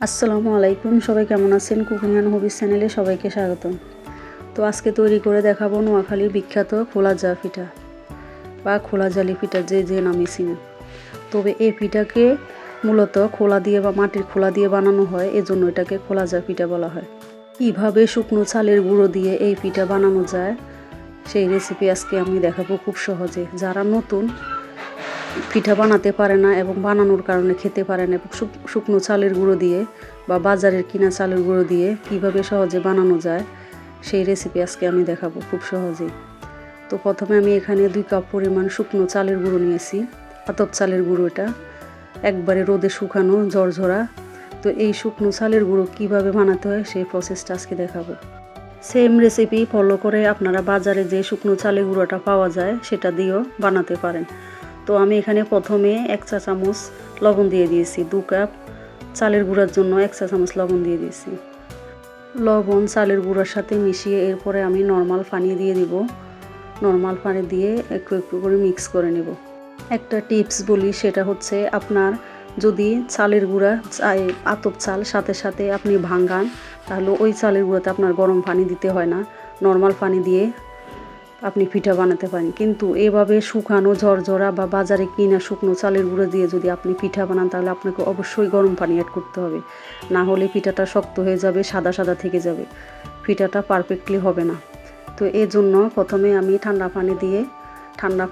আসসালামু আলাইকুম, সবাই কেমন আছেন? কুকিং অ্যান্ড হবিস চ্যানেলে সবাইকে স্বাগতম। তো আজকে তৈরি করে দেখাবো নোয়াখালীর বিখ্যাত খোলা জা পিঠা বা খোলা জালি পিঠা, যে নামে চিনেন। তবে এই পিঠাকে মূলত খোলা দিয়ে বা মাটির খোলা দিয়ে বানানো হয়, এজন্য এটাকে খোলা জা পিঠা বলা হয়। কীভাবে শুকনো চালের গুঁড়ো দিয়ে এই পিঠা বানানো যায় সেই রেসিপি আজকে আমি দেখাবো খুব সহজে। যারা নতুন পিঠা বানাতে পারে না এবং বানানোর কারণে খেতে পারে না, এবং শুকনো চালের গুঁড়ো দিয়ে বা বাজারের কিনা চালের গুঁড়ো দিয়ে কিভাবে সহজে বানানো যায় সেই রেসিপি আজকে আমি দেখাবো খুব সহজেই। তো প্রথমে আমি এখানে 2 কাপ পরিমাণ শুকনো চালের গুঁড়ো নিয়েছি। আতপ চালের গুঁড়ো, এটা একবারে রোদে শুকানো ঝরঝরা। তো এই শুকনো চালের গুঁড়ো কিভাবে বানাতে হয় সেই প্রসেসটা আজকে দেখাবো। সেম রেসিপি ফলো করে আপনারা বাজারে যে শুকনো চালের গুঁড়োটা পাওয়া যায় সেটা দিয়েও বানাতে পারেন। তো আমি এখানে প্রথমে 1 চা চামচ লবণ দিয়ে দিয়েছি। 2 কাপ চালের গুঁড়ার জন্য 1 চা চামচ লবণ দিয়ে দিয়েছি। লবণ চালের গুঁড়ার সাথে মিশিয়ে এরপরে আমি নর্মাল পানি দিয়ে দিব। নর্মাল পানি দিয়ে একটু একটু করে মিক্স করে নেব। একটা টিপস বলি, সেটা হচ্ছে আপনার যদি চালের গুঁড়া আতপ চাল সাথে সাথে আপনি ভাঙান, তাহলে ওই চালের গুঁড়াতে আপনার গরম পানি দিতে হয় না, নর্মাল পানি দিয়ে আপনি পিঠা বানাতে পারেন। কিন্তু এভাবে শুকানো ঝরঝরা বা বাজারে কিনা শুকনো চালের গুঁড়ো দিয়ে যদি আপনি পিঠা বানান, তাহলে আপনাকে অবশ্যই গরম পানি অ্যাড করতে হবে, না হলে পিঠাটা শক্ত হয়ে যাবে, সাদা সাদা থেকে যাবে, পিঠাটা পারফেক্টলি হবে না। তো এই জন্য প্রথমে আমি ঠান্ডা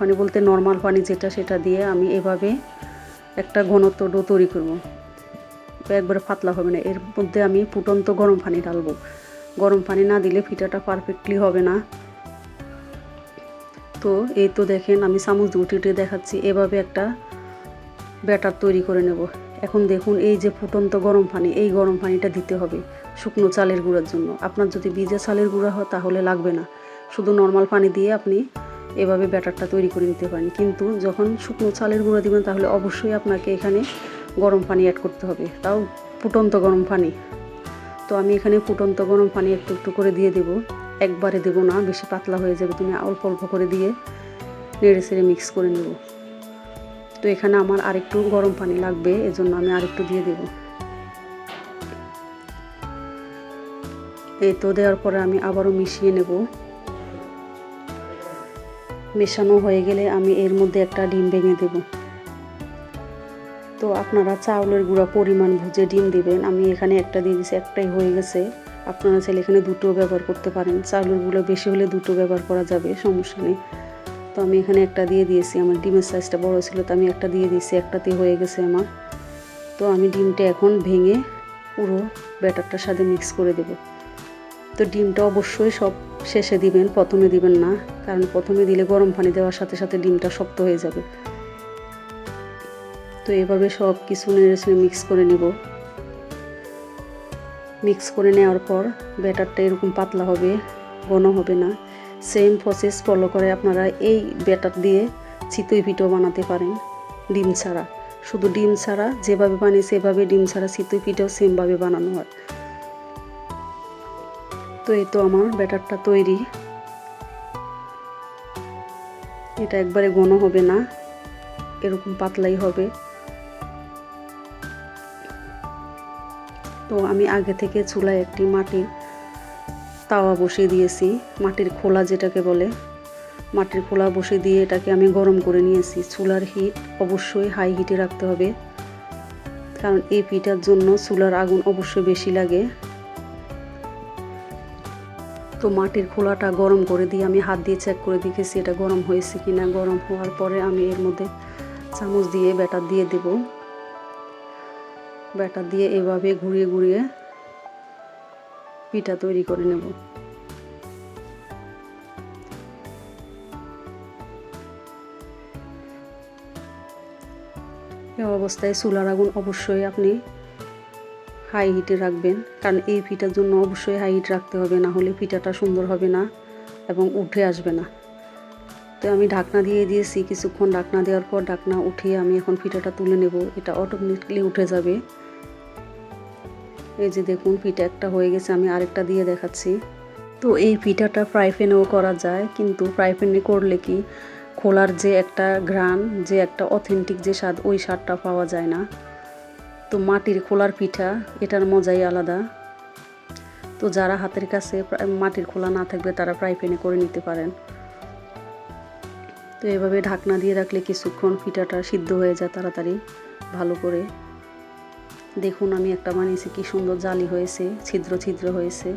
পানি বলতে নর্মাল পানি যেটা, সেটা দিয়ে আমি এভাবে একটা ঘনত্ব ডো তৈরি করব। একবারে পাতলা হবে না, এর মধ্যে আমি ফুটন্ত গরম পানি ঢালবো। গরম পানি না দিলে পিঠাটা পারফেক্টলি হবে না। তো এই তো দেখেন, আমি চামচ উঠে দেখাচ্ছি, এভাবে একটা ব্যাটার তৈরি করে নেব। এখন দেখুন, এই যে ফুটন্ত গরম পানি, এই গরম পানিটা দিতে হবে শুকনো চালের গুঁড়ার জন্য। আপনার যদি ভিজা চালের গুঁড়া হয় তাহলে লাগবে না, শুধু নর্মাল পানি দিয়ে আপনি এভাবে ব্যাটারটা তৈরি করে নিতে পারেন। কিন্তু যখন শুকনো চালের গুঁড়া দিবেন, তাহলে অবশ্যই আপনাকে এখানে গরম পানি অ্যাড করতে হবে, তাও ফুটন্ত গরম পানি। তো আমি এখানে ফুটন্ত গরম পানি একটু একটু করে দিয়ে দেব, একবারে দেব না, বেশি পাতলা হয়ে যাবে। তুমি অল্প অল্প করে দিয়ে নেড়ে চেড়ে মিক্স করে নেব। তো এখানে আমার আরেকটু গরম পানি লাগবে, এজন্য আমি আরেকটু দিয়ে দেব। এই তো দেওয়ার পরে আমি আবারও মিশিয়ে নেব। মেশানো হয়ে গেলে আমি এর মধ্যে একটা ডিম ভেঙে দেব। তো আপনারা চাউলের গুঁড়া পরিমাণ বুঝে ডিম দিবেন। আমি এখানে একটা দিয়ে দিয়েছি, একটাই হয়ে গেছে। আপনারা চাইলে এখানে 2টো ব্যবহার করতে পারেন, চাউলের গুঁড়া বেশি হলে 2টো ব্যবহার করা যাবে, সমস্যা নেই। তো আমি এখানে একটা দিয়ে দিয়েছি, আমার ডিমের সাইজটা বড় ছিল, তো আমি একটা দিয়ে দিয়েছি, একটাতে হয়ে গেছে আমার। তো আমি ডিমটা এখন ভেঙে পুরো ব্যাটারটার সাথে মিক্স করে দেব। তো ডিমটা অবশ্যই সব শেষে দিবেন, প্রথমে দিবেন না, কারণ প্রথমে দিলে গরম পানি দেওয়ার সাথে সাথে ডিমটা শক্ত হয়ে যাবে। তো এভাবে সব কিছু নেড়ে মিক্স করে নেব। মিক্স করে নেওয়ার পর ব্যাটারটা এরকম পাতলা হবে, ঘন হবে না। সেম প্রসেস ফলো করে আপনারা এই ব্যাটার দিয়ে চিতই পিঠাও বানাতে পারেন, ডিম ছাড়া। শুধু ডিম ছাড়া যেভাবে বানিয়েছে এভাবে ডিম ছাড়া চিতই পিঠাও সেমভাবে বানানো হয়। তো এই তো আমার ব্যাটারটা তৈরি। এটা একবারে ঘন হবে না, এরকম পাতলাই হবে। তো আমি আগে থেকে চুলায় একটি মাটির তাওয়া বসিয়ে দিয়েছি, মাটির খোলা যেটাকে বলে, মাটির খোলা বসিয়ে দিয়ে এটাকে আমি গরম করে নিয়েছি। চুলার হিট অবশ্যই হাই হিটে রাখতে হবে, কারণ এই পিঠার জন্য চুলার আগুন অবশ্যই বেশি লাগে। তো মাটির খোলাটা গরম করে দিয়ে আমি হাত দিয়ে চেক করে দেখেছি এটা গরম হয়েছে কিনা। গরম হওয়ার পরে আমি এর মধ্যে চামচ দিয়ে ব্যাটার দিয়ে দেব। ব্যাটার দিয়ে এভাবে ঘুরিয়ে ঘুরিয়ে পিঠা তৈরি করে নেব। এই অবস্থায় চুলার আগুন অবশ্যই আপনি হাই হিটে রাখবেন, কারণ এই পিঠার জন্য অবশ্যই হাই হিট রাখতে হবে, না হলে পিঠাটা সুন্দর হবে না এবং উঠে আসবে না। তো আমি ঢাকনা দিয়ে দিয়েছি, কিছুক্ষণ ঢাকনা দেওয়ার পর ঢাকনা উঠিয়ে আমি এখন পিঠাটা তুলে নেব। এটা অটোমেটিকলি উঠে যাবে। এই যে দেখুন, পিঠা একটা হয়ে গেছে, আমি আরেকটা দিয়ে দেখাচ্ছি। তো এই পিঠাটা ফ্রাই প্যানেও করা যায়, কিন্তু ফ্রাই প্যানে করলে কি খোলার যে একটা ঘ্রাণ, যে একটা অথেন্টিক যে স্বাদ, ওই স্বাদটা পাওয়া যায় না। তো তো মাটির খোলার পিঠা, এটার মজাই আলাদা। তো যারা হাতের কাছে মাটির খোলা না থাকবে তারা ফ্রাই প্যানে করে নিতে পারেন। তো এভাবে ঢাকনা দিয়ে রাখলে কিছুক্ষণ পিঠাটা সিদ্ধ হয়ে যায় তাড়াতাড়ি ভালো করে। দেখুন আমি একটা বানিয়েছি, কি সুন্দর জালি হয়েছে, ছিদ্র ছিদ্র হয়েছে।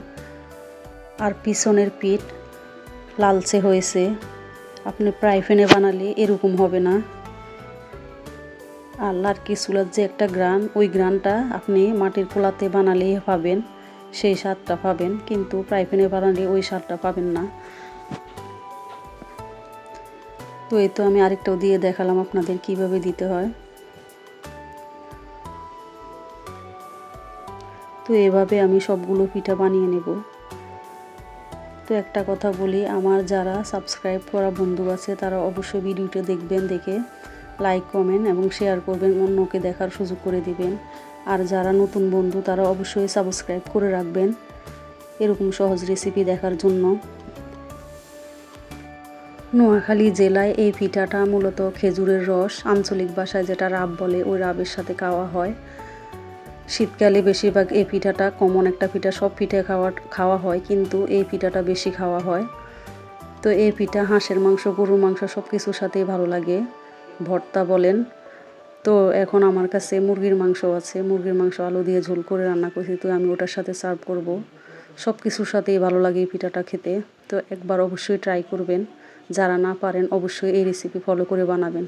আর পিছনের পিঠ লালচে হয়েছে। আপনি ফ্রাই প্যানে বানালে এরকম হবে না। আর লার্কি চুলার যে একটা গ্রান, ওই গ্রানটা আপনি মাটির খোলাতে বানালেই পাবেন, সেই স্বাদটা পাবেন, কিন্তু ফ্রাই প্যানে বানালে ওই স্বাদটা পাবেন না। তো এই তো আমি আরেকটাও দিয়ে দেখালাম আপনাদের কিভাবে দিতে হয়। তো এভাবে আমি সবগুলো পিঠা বানিয়ে নেব। তো একটা কথা বলি, আমার যারা সাবস্ক্রাইব করা বন্ধু আছে তারা অবশ্যই ভিডিওটা দেখবেন, দেখে লাইক কমেন্ট এবং শেয়ার করবেন, অন্যকে দেখার সুযোগ করে দিবেন। আর যারা নতুন বন্ধু তারা অবশ্যই সাবস্ক্রাইব করে রাখবেন এরকম সহজ রেসিপি দেখার জন্য। নোয়াখালী জেলায় এই পিঠাটা মূলত খেজুরের রস, আঞ্চলিক ভাষায় যেটা রাব বলে, ওই রাবের সাথে খাওয়া হয়। শীতকালে বেশিরভাগ এই পিঠাটা কমন একটা পিঠা, সব পিঠে খাওয়া হয়, কিন্তু এই পিঠাটা বেশি খাওয়া হয়। তো এই পিঠা হাঁসের মাংস, গরুর মাংস সব কিছুর সাথেই ভালো লাগে, ভর্তা বলেন। তো এখন আমার কাছে মুরগির মাংস আছে, মুরগির মাংস আলু দিয়ে ঝোল করে রান্না করছি, তো আমি ওটার সাথে সার্ভ করব। সব কিছুর সাথেই ভালো লাগে এই পিঠাটা খেতে। তো একবার অবশ্যই ট্রাই করবেন, যারা না পারেন অবশ্যই এই রেসিপি ফলো করে বানাবেন।